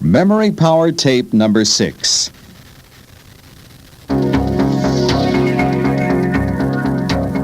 Memory Power Tape number 6.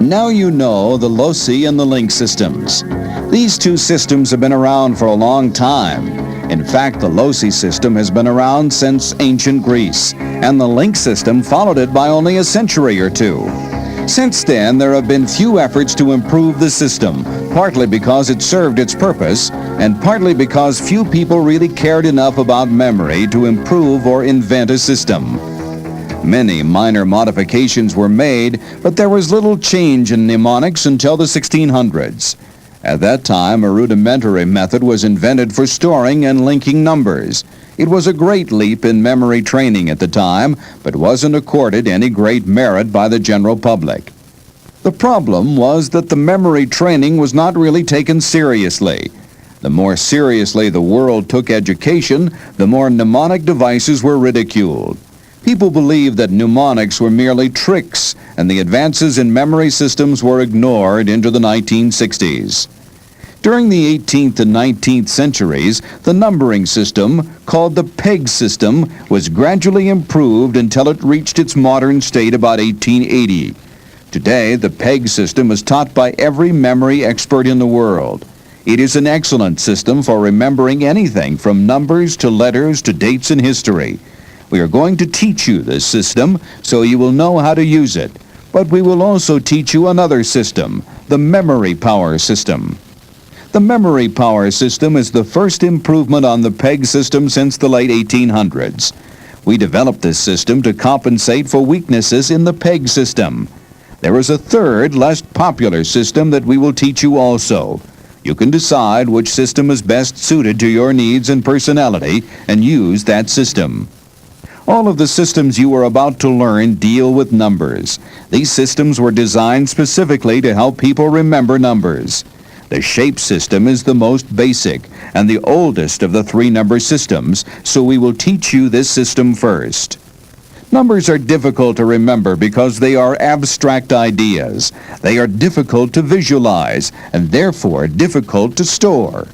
Now you know the loci and the link systems. These two systems have been around for a long time. In fact, the loci system has been around since ancient Greece, and the link system followed it by only a century or two. Since then, there have been few efforts to improve the system, partly because it served its purpose, and partly because few people really cared enough about memory to improve or invent a system. Many minor modifications were made, but there was little change in mnemonics until the 1600s. At that time, a rudimentary method was invented for storing and linking numbers. It was a great leap in memory training at the time, but wasn't accorded any great merit by the general public. The problem was that the memory training was not really taken seriously. The more seriously the world took education, the more mnemonic devices were ridiculed. People believed that mnemonics were merely tricks, and the advances in memory systems were ignored into the 1960s. During the 18th and 19th centuries, the numbering system, called the peg system, was gradually improved until it reached its modern state about 1880. Today, the peg system is taught by every memory expert in the world. It is an excellent system for remembering anything from numbers to letters to dates in history. We are going to teach you this system so you will know how to use it. But we will also teach you another system, the memory power system. The memory power system is the first improvement on the peg system since the late 1800s. We developed this system to compensate for weaknesses in the peg system. There is a third, less popular system that we will teach you also. You can decide which system is best suited to your needs and personality and use that system. All of the systems you are about to learn deal with numbers. These systems were designed specifically to help people remember numbers. The shape system is the most basic and the oldest of the three number systems, so we will teach you this system first. Numbers are difficult to remember because they are abstract ideas. They are difficult to visualize and therefore difficult to store.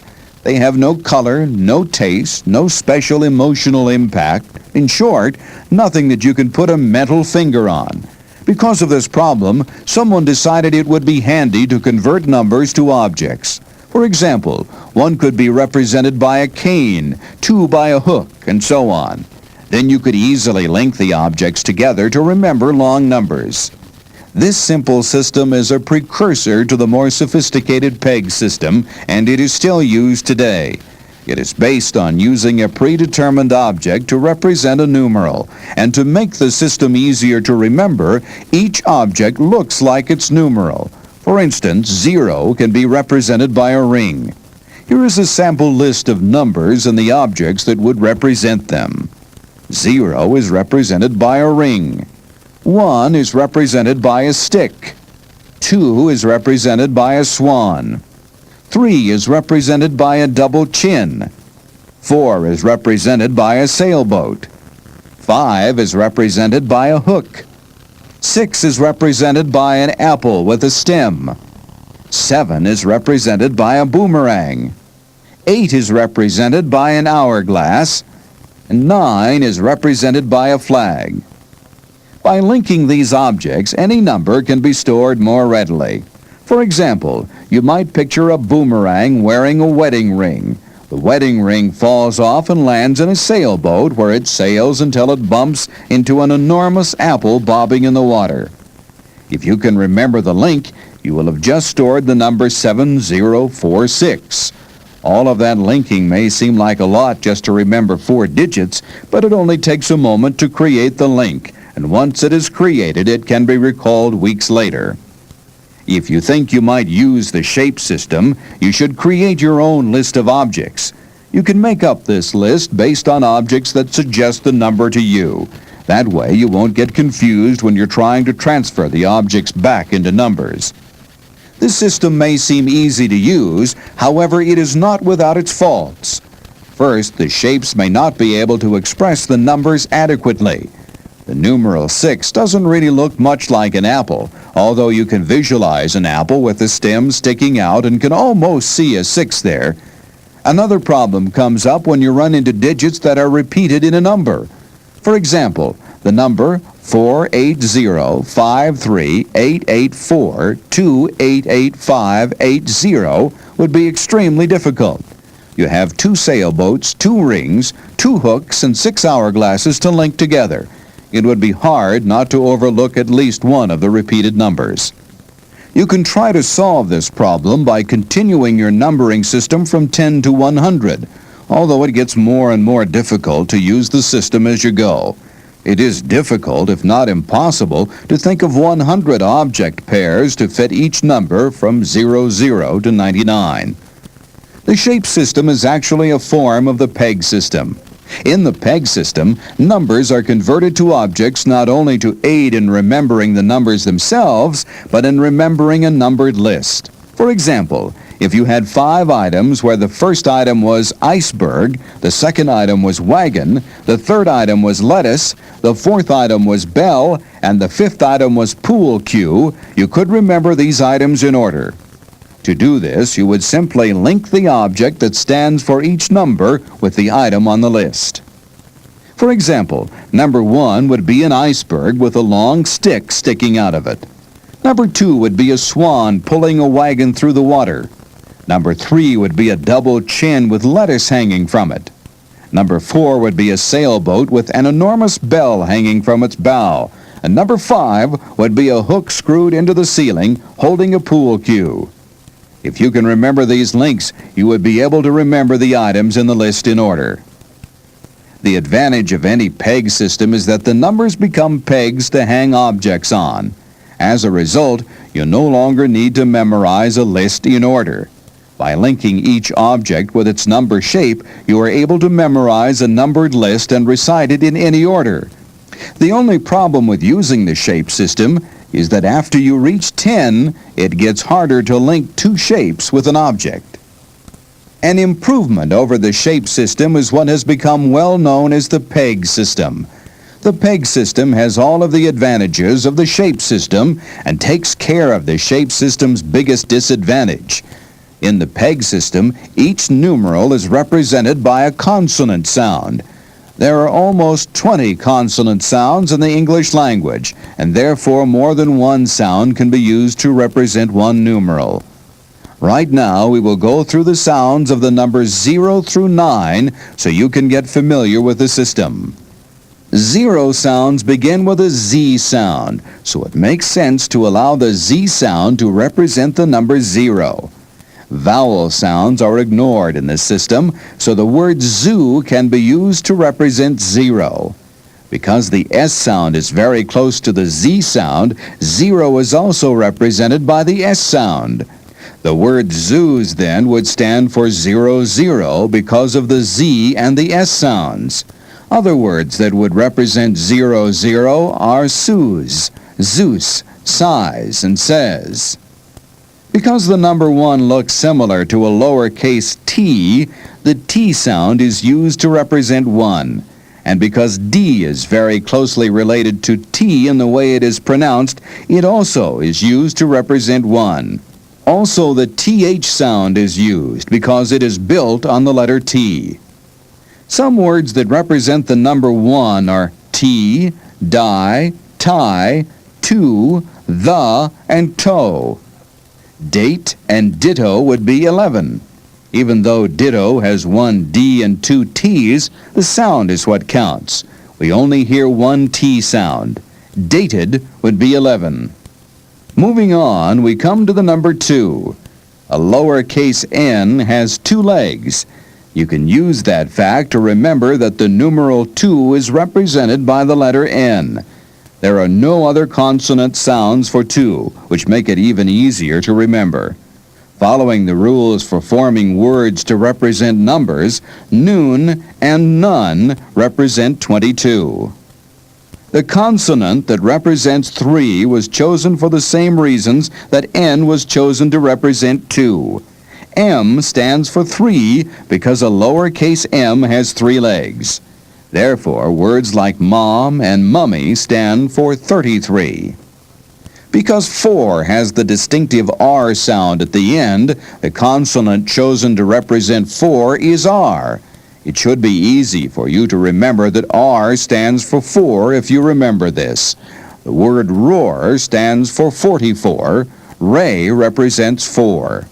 They have no color, no taste, no special emotional impact. In short, nothing that you can put a mental finger on. Because of this problem, someone decided it would be handy to convert numbers to objects. For example, one could be represented by a cane, two by a hook, and so on. Then you could easily link the objects together to remember long numbers. This simple system is a precursor to the more sophisticated peg system, and it is still used today. It is based on using a predetermined object to represent a numeral, and to make the system easier to remember, each object looks like its numeral. For instance, 0 can be represented by a ring. Here is a sample list of numbers and the objects that would represent them. 0 is represented by a ring. 1 is represented by a stick. 2 is represented by a swan. 3 is represented by a double chin. 4 is represented by a sailboat. 5 is represented by a hook. 6 is represented by an apple with a stem. 7 is represented by a boomerang. 8 is represented by an hourglass. And 9 is represented by a flag. By linking these objects, any number can be stored more readily. For example, you might picture a boomerang wearing a wedding ring. The wedding ring falls off and lands in a sailboat where it sails until it bumps into an enormous apple bobbing in the water. If you can remember the link, you will have just stored the number 7046. All of that linking may seem like a lot just to remember 4 digits, but it only takes a moment to create the link, and once it is created, it can be recalled weeks later. If you think you might use the shape system, you should create your own list of objects. You can make up this list based on objects that suggest the number to you. That way you won't get confused when you're trying to transfer the objects back into numbers. This system may seem easy to use, however, it is not without its faults. First, the shapes may not be able to express the numbers adequately. The numeral 6 doesn't really look much like an apple, although you can visualize an apple with the stem sticking out and can almost see a 6 there. Another problem comes up when you run into digits that are repeated in a number. For example, the number 480-53884-288580 would be extremely difficult. You have 2 sailboats, 2 rings, 2 hooks, and 6 hourglasses to link together. It would be hard not to overlook at least one of the repeated numbers. You can try to solve this problem by continuing your numbering system from 10 to 100, although it gets more and more difficult to use the system as you go. It is difficult, if not impossible, to think of 100 object pairs to fit each number from 00 to 99. The shape system is actually a form of the peg system. In the peg system, numbers are converted to objects not only to aid in remembering the numbers themselves, but in remembering a numbered list. For example, if you had 5 items where the first item was iceberg, the second item was wagon, the third item was lettuce, the fourth item was bell, and the fifth item was pool cue, you could remember these items in order. To do this, you would simply link the object that stands for each number with the item on the list. For example, number 1 would be an iceberg with a long stick sticking out of it. Number 2 would be a swan pulling a wagon through the water. Number 3 would be a double chin with lettuce hanging from it. Number 4 would be a sailboat with an enormous bell hanging from its bow. And number 5 would be a hook screwed into the ceiling holding a pool cue. If you can remember these links, you would be able to remember the items in the list in order. The advantage of any peg system is that the numbers become pegs to hang objects on. As a result, you no longer need to memorize a list in order. By linking each object with its number shape, you are able to memorize a numbered list and recite it in any order. The only problem with using the shape system is that after you reach 10, it gets harder to link 2 shapes with an object. An improvement over the shape system is what has become well known as the peg system. The peg system has all of the advantages of the shape system and takes care of the shape system's biggest disadvantage. In the peg system, each numeral is represented by a consonant sound. There are almost 20 consonant sounds in the English language, and therefore more than one sound can be used to represent one numeral. Right now, we will go through the sounds of the numbers 0 through 9 so you can get familiar with the system. 0 sounds begin with a Z sound, so it makes sense to allow the Z sound to represent the number 0. Vowel sounds are ignored in this system, so the word zoo can be used to represent 0. Because the S sound is very close to the Z sound, 0 is also represented by the S sound. The word zoos then would stand for 00 because of the Z and the S sounds. Other words that would represent 00 are soos, Zeus, sighs, and says. Because the number 1 looks similar to a lowercase t, the T sound is used to represent 1. And because D is very closely related to T in the way it is pronounced, it also is used to represent 1. Also, the TH sound is used because it is built on the letter T. Some words that represent the number 1 are tea, die, tie, to, the, and toe. Date and ditto would be 11. Even though ditto has 1 D and 2 T's, the sound is what counts. We only hear 1 T sound. Dated would be 11. Moving on, we come to the number 2. A lowercase n has 2 legs. You can use that fact to remember that the numeral 2 is represented by the letter N. There are no other consonant sounds for 2, which make it even easier to remember. Following the rules for forming words to represent numbers, noon and none represent 22. The consonant that represents 3 was chosen for the same reasons that N was chosen to represent 2. M stands for 3 because a lowercase m has 3 legs. Therefore, words like mom and mummy stand for 33. Because 4 has the distinctive R R sound at the end, the consonant chosen to represent 4 is R. It should be easy for you to remember that R stands for 4 if you remember this. The word roar stands for 44. Ray represents 4.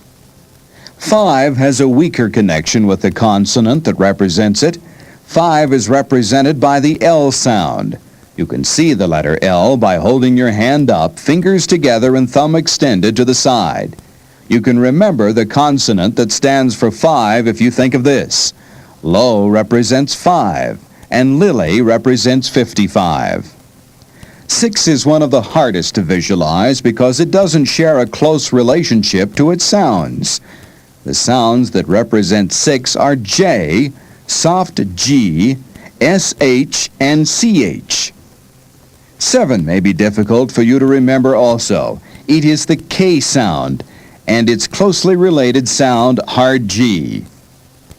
5 has a weaker connection with the consonant that represents it. 5 is represented by the L sound. You can see the letter L by holding your hand up, fingers together and thumb extended to the side. You can remember the consonant that stands for 5 if you think of this. Lo represents 5, and Lily represents 55. 6 is one of the hardest to visualize because it doesn't share a close relationship to its sounds. The sounds that represent 6 are J, soft G, SH, and CH. 7 may be difficult for you to remember also. It is the K sound, and its closely related sound, hard G.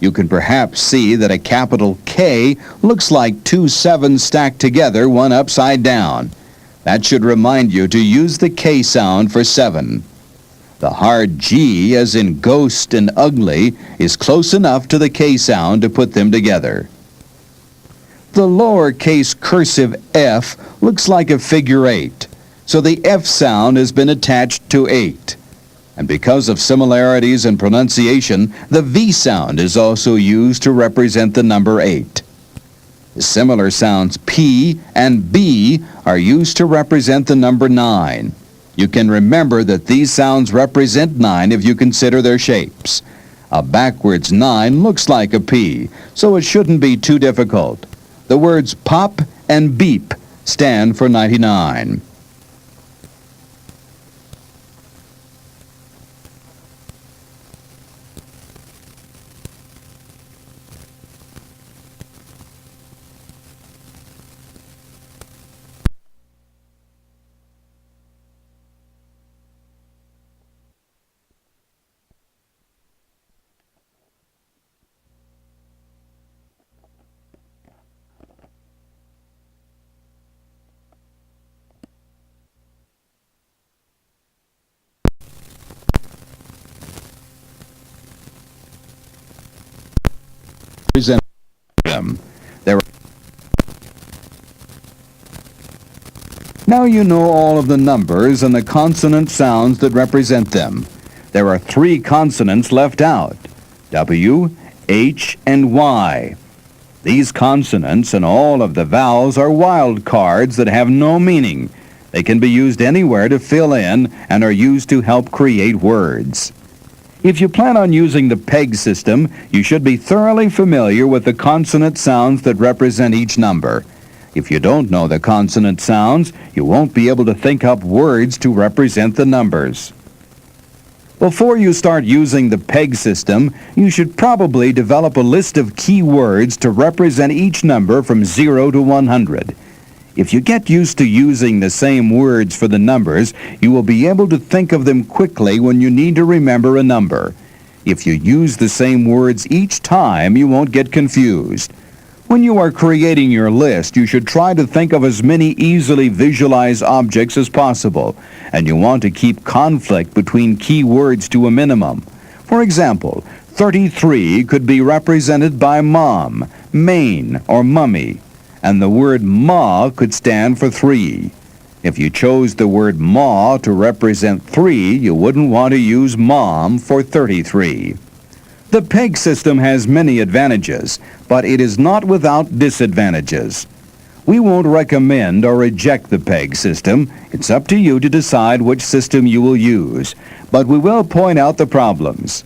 You can perhaps see that a capital K looks like 2 7s stacked together, one upside down. That should remind you to use the K sound for 7. The hard G, as in ghost and ugly, is close enough to the K sound to put them together. The lowercase cursive f looks like a figure 8, so the F sound has been attached to 8. And because of similarities in pronunciation, the V sound is also used to represent the number 8. The similar sounds P and B are used to represent the number 9. You can remember that these sounds represent 9 if you consider their shapes. A backwards 9 looks like a P, so it shouldn't be too difficult. The words pop and beep stand for 99. Them. Now you know all of the numbers and the consonant sounds that represent them. There are 3 consonants left out: W, H, and Y. These consonants and all of the vowels are wild cards that have no meaning. They can be used anywhere to fill in and are used to help create words. If you plan on using the PEG system, you should be thoroughly familiar with the consonant sounds that represent each number. If you don't know the consonant sounds, you won't be able to think up words to represent the numbers. Before you start using the PEG system, you should probably develop a list of key words to represent each number from 0 to 100. If you get used to using the same words for the numbers, you will be able to think of them quickly when you need to remember a number. If you use the same words each time, you won't get confused. When you are creating your list, you should try to think of as many easily visualized objects as possible, and you want to keep conflict between key words to a minimum. For example, 33 could be represented by mom, main, or mummy, and the word ma could stand for 3. If you chose the word ma to represent 3, you wouldn't want to use mom for 33. The PEG system has many advantages, but it is not without disadvantages. We won't recommend or reject the PEG system. It's up to you to decide which system you will use, but we will point out the problems.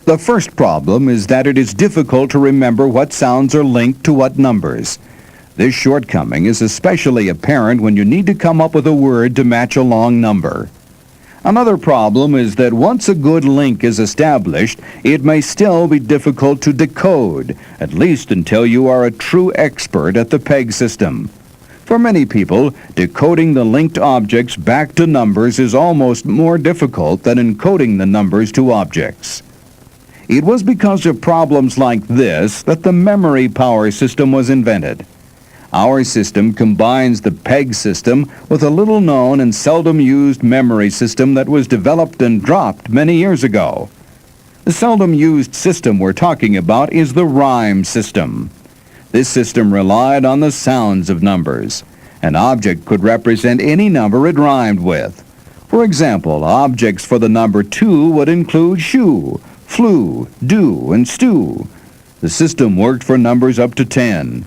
The first problem is that it is difficult to remember what sounds are linked to what numbers. This shortcoming is especially apparent when you need to come up with a word to match a long number. Another problem is that once a good link is established, it may still be difficult to decode, at least until you are a true expert at the PEG system. For many people, decoding the linked objects back to numbers is almost more difficult than encoding the numbers to objects. It was because of problems like this that the memory power system was invented. Our system combines the PEG system with a little-known and seldom-used memory system that was developed and dropped many years ago. The seldom-used system we're talking about is the rhyme system. This system relied on the sounds of numbers. An object could represent any number it rhymed with. For example, objects for the number 2 would include shoe, flew, do, and stew. The system worked for numbers up to 10.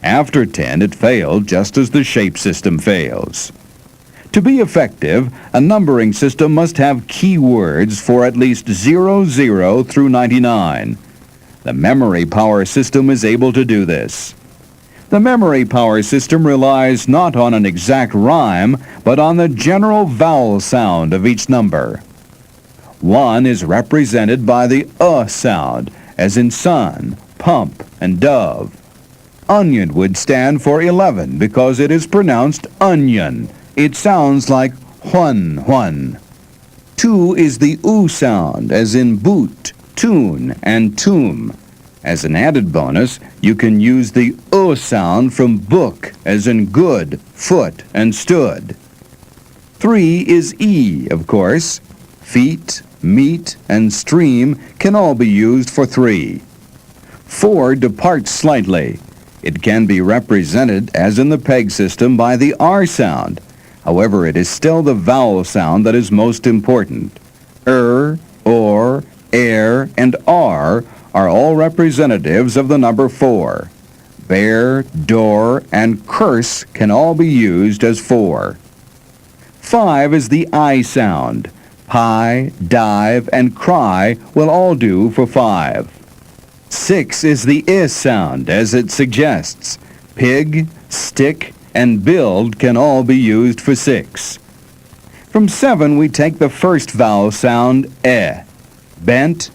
After 10, it failed, just as the shape system fails. To be effective, a numbering system must have keywords for at least 00 through 99. The memory power system is able to do this. The memory power system relies not on an exact rhyme, but on the general vowel sound of each number. 1 is represented by the sound, as in sun, pump, and dove. Onion would stand for 11 because it is pronounced onion. It sounds like huan, huan. 2 is the sound, as in boot, tune, and tomb. As an added bonus, you can use the sound from book, as in good, foot, and stood. 3 is of course. Feet, meet, and stream can all be used for 3. 4 departs slightly. It can be represented, as in the PEG system, by the R sound. However, it is still the vowel sound that is most important. Or, air, and R are all representatives of the number 4. Bear, door, and curse can all be used as 4. 5 is the I sound. Pie, dive, and cry will all do for 5. 6 is the sound, as it suggests. Pig, stick, and build can all be used for 6. From 7, we take the first vowel sound, Bent,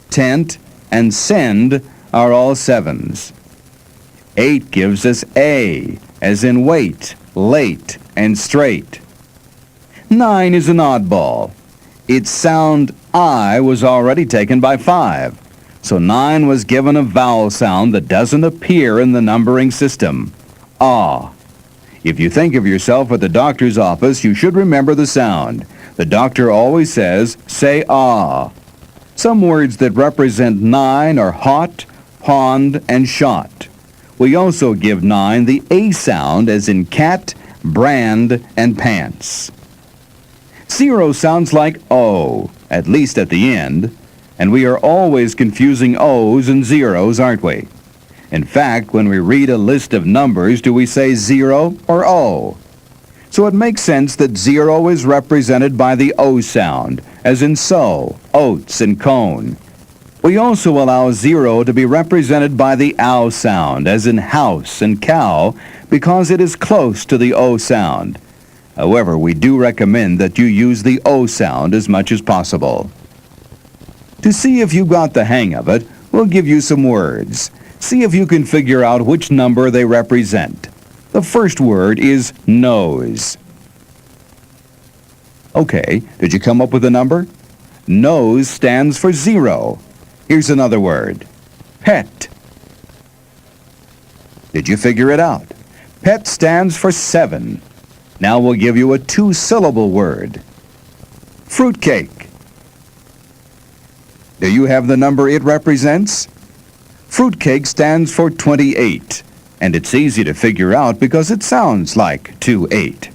tent, and send are all 7s. 8 gives us A, as in wait, late, and straight. 9 is an oddball. Its sound I was already taken by 5. So 9 was given a vowel sound that doesn't appear in the numbering system. Ah. If you think of yourself at the doctor's office, you should remember the sound. The doctor always says, say ah. Some words that represent 9 are hot, pond, and shot. We also give 9 the A sound, as in cat, brand, and pants. 0 sounds like O, at least at the end. And we are always confusing O's and zeros, aren't we? In fact, when we read a list of numbers, do we say 0 or O? So it makes sense that 0 is represented by the O sound, as in sow, oats, and cone. We also allow 0 to be represented by the ow sound, as in house and cow, because it is close to the O sound. However, we do recommend that you use the O sound as much as possible. To see if you got the hang of it, we'll give you some words. See if you can figure out which number they represent. The first word is nose. Okay, did you come up with a number? Nose stands for 0. Here's another word. Pet. Did you figure it out? Pet stands for 7. Now we'll give you a 2-syllable word. Fruitcake. Do you have the number it represents? Fruitcake stands for 28, and it's easy to figure out because it sounds like 28.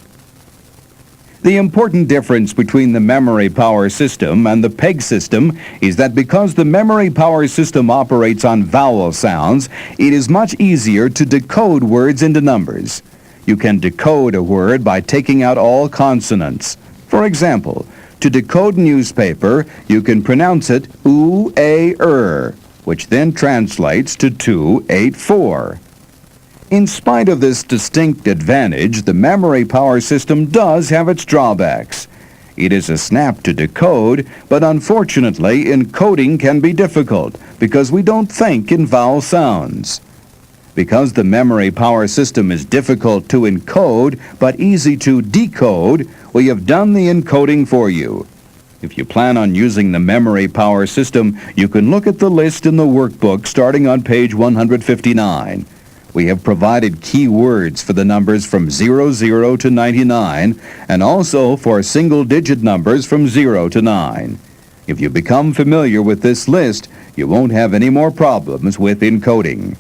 The important difference between the memory power system and the PEG system is that because the memory power system operates on vowel sounds, it is much easier to decode words into numbers. You can decode a word by taking out all consonants. For example, to decode newspaper, you can pronounce it oo-a-er, which then translates to 284. In spite of this distinct advantage, the memory power system does have its drawbacks. It is a snap to decode, but unfortunately, encoding can be difficult because we don't think in vowel sounds. Because the memory power system is difficult to encode but easy to decode, we have done the encoding for you. If you plan on using the memory power system, you can look at the list in the workbook starting on page 159. We have provided key words for the numbers from 00 to 99 and also for single-digit numbers from 0 to 9. If you become familiar with this list, you won't have any more problems with encoding.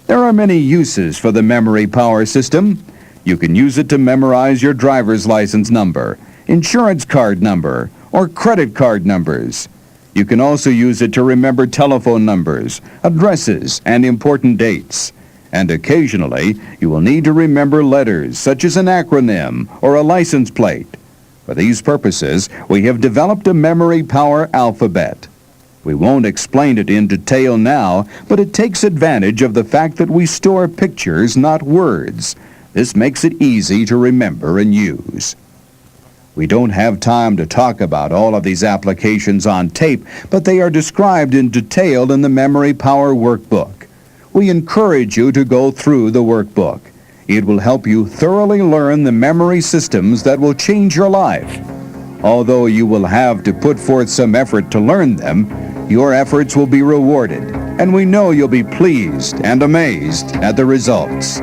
There are many uses for the memory power system. You can use it to memorize your driver's license number, insurance card number, or credit card numbers. You can also use it to remember telephone numbers, addresses, and important dates. And occasionally, you will need to remember letters such as an acronym or a license plate. For these purposes, we have developed a memory power alphabet. We won't explain it in detail now, but it takes advantage of the fact that we store pictures, not words. This makes it easy to remember and use. We don't have time to talk about all of these applications on tape, but they are described in detail in the Memory Power Workbook. We encourage you to go through the workbook. It will help you thoroughly learn the memory systems that will change your life. Although you will have to put forth some effort to learn them, your efforts will be rewarded, and we know you'll be pleased and amazed at the results.